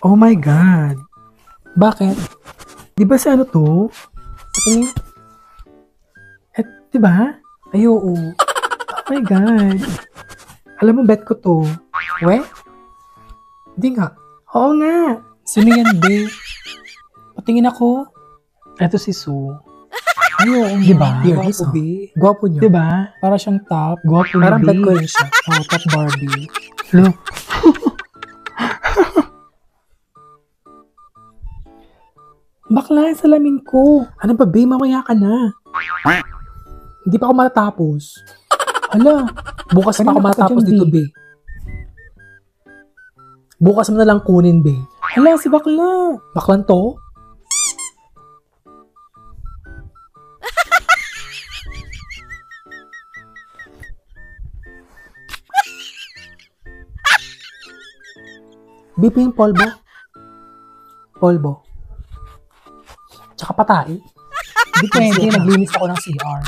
Oh my God. Bakit? Di ba sa ano to? Patingin. Di ba? Ay, oo. Oh my God. Alam mo, bet ko to. We? Di nga. Oo nga. Sino yan, be? Patingin ako. Eto si Sue. Ay, oo. Di ba? Gwapo, Gwapo, be. Gwapo niya. Di ba? Para siyang top. Gwapo Parang na, bet be. ko rin siya. Oh, top Barbie. Hello? Bakla, salamin ko. Ano ba, be? Mamaya ka na. Hindi pa ako matatapos. Hala, bukas pa ako Kanina ka pa matatapos dyan, dito, be. Bukas mo na lang kunin, be. Hala, si bakla. Baklan to? Bipi yung polvo. Polvo. Tsaka patay. Hindi pwede. Naglinis ako ng CR.